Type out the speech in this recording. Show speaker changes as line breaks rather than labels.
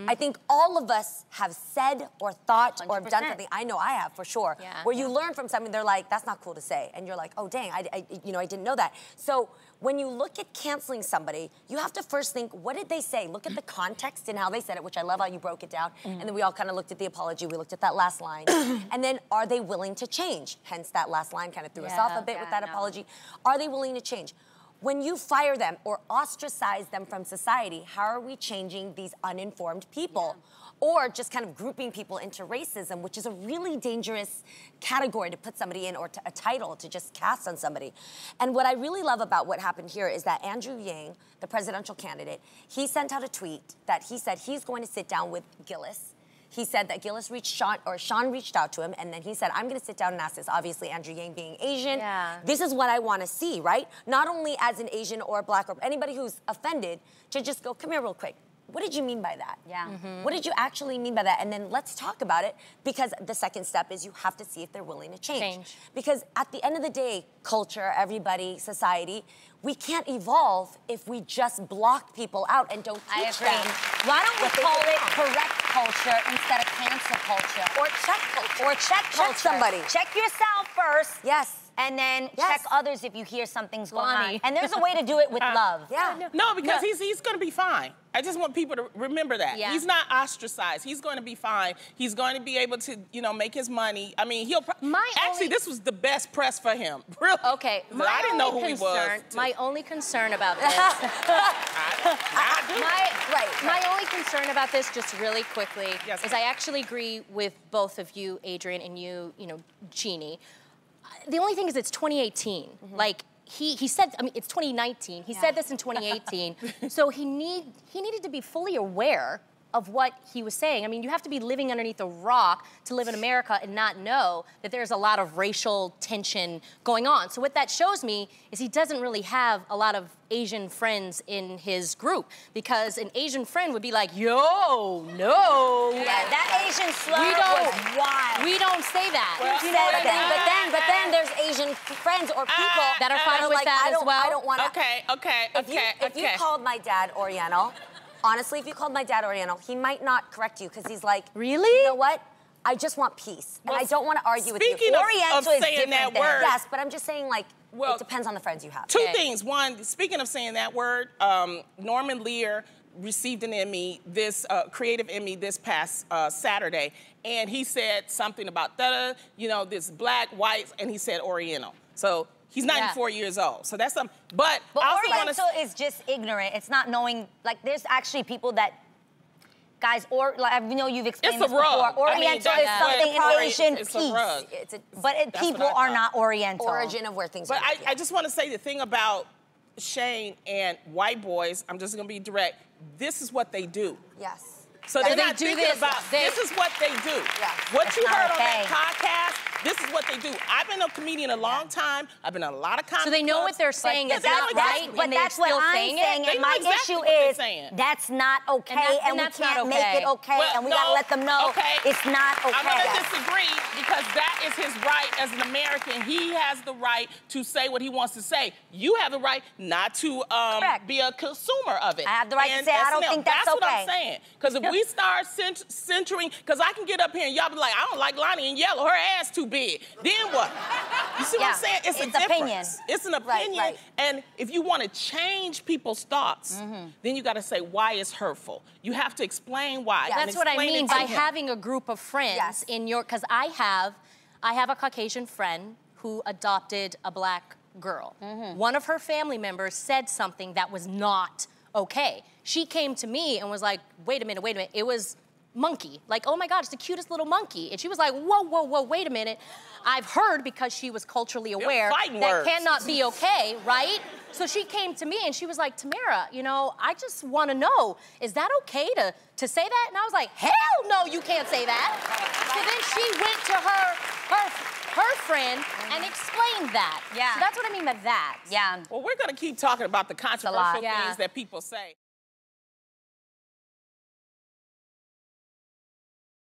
I think all of us have said or thought
100%.
or done something. I know I have for sure.
Yeah.
Where you learn from something, they're like, that's not cool to say. And you're like, oh, dang, I didn't know that. So when you look at canceling somebody, you have to first think, what did they say? Look at the context and how they said it, which I love how you broke it down. And then we all kind of looked at the apology. We looked at that last line. And then are they willing to change? Hence that last line kind of threw us off a bit with that apology. Are they willing to change? When you fire them or ostracize them from society, how are we changing these uninformed people? Or just kind of grouping people into racism, which is a really dangerous category to put somebody in, or a title to just cast on somebody. And what I really love about what happened here is that Andrew Yang, the presidential candidate, he sent out a tweet that he said he's going to sit down with Gillis. He said that Gillis Sean reached out to him, and then he said, I'm gonna sit down and ask this. Obviously, Andrew Yang being Asian, this is what I wanna see, right? Not only as an Asian or Black or anybody who's offended, to just go, come here real quick. What did you mean by that? What did you actually mean by that? And then let's talk about it, because the second step is you have to see if they're willing to change. Because at the end of the day, culture, everybody, society, we can't evolve if we just block people out and don't teach them.
Why don't we call it correct culture instead of cancel culture?
Or check culture.
Or check culture.
Check somebody.
Check yourself first.
Yes.
And then check others if you hear something's going
Lonnie.
on. And there's a way to do it with love.
No, because he's going to be fine. I just want people to remember that. He's not ostracized. He's going to be fine. He's going to be able to, make his money. I mean, actually, this was the best press for him. Really.
Okay.
I didn't know who he was.
My only concern about this. My only concern about this, just really quickly, is I actually agree with both of you, Adrian, and you, Jeannie. The only thing is it's 2018. Like, he said, I mean, it's 2019. He said this in 2018. So he needed to be fully aware of what he was saying. I mean, you have to be living underneath a rock to live in America and not know that there's a lot of racial tension going on. So what that shows me is he doesn't really have a lot of Asian friends in his group, because an Asian friend would be like, yo, no.
Yeah, that Asian slur was wild.
We don't say that.
Well,
you know what I mean?
But then there's Asian friends or people
that are fine with that as well.
I don't want to.
Okay.
If you called my dad Oriental, honestly, if you called my dad Oriental, he might not correct you, because he's like,
really?
You know what? I just want peace, and I don't want to argue with you.
Speaking of saying that word,
yes, but I'm just saying, like, it depends on the friends you have.
Two things. One, speaking of saying that word, Norman Lear received an Emmy, this creative Emmy, this past Saturday, and he said something about this black, white, and he said Oriental. So he's 94 years old. So that's something. But
Oriental is just ignorant. It's not knowing. Like, there's actually people that. Guys, I know you've explained this before. Oriental is something in Asian peace. But people are not Oriental.
Origin of where things are.
But I just want to say the thing about Shane and white boys, I'm just going to be direct, this is what they do.
Yes.
So they're not thinking about, this is what they do. What you heard on that podcast, this is what they do. I've been a comedian a long time. I've been in a lot of comedy
So they know what they're saying is not right,
but that's what I'm saying. And my issue is that's not okay, and we can't make it okay, and we gotta let them know it's not okay.
I'm gonna disagree, because that is his right as an American. He has the right to say what he wants to say. You have the right not to be a consumer of it.
I have the right to say I don't think that's okay.
That's what I'm saying. Because if we start centering, because I can get up here and y'all be like, I don't like Lonnie in yellow, her ass too big. Then what? You see what I'm saying? It's a difference. It's an opinion. And if you want to change people's thoughts, then you got to say why it's hurtful. You have to explain why.
That's what I mean by having a group of friends in your, because I have a Caucasian friend who adopted a black girl. One of her family members said something that was not okay. She came to me and was like, wait a minute. It was monkey. Like, oh my God, it's the cutest little monkey. And she was like, whoa, wait a minute. I've heard, because she was culturally aware, that cannot be okay, right? So she came to me and she was like, Tamara, I just want to know, is that okay to say that? And I was like, hell no, you can't say that. So then she went to her friend and explained that. So that's what I mean by that.
Well, we're going to keep talking about the controversial things that people say.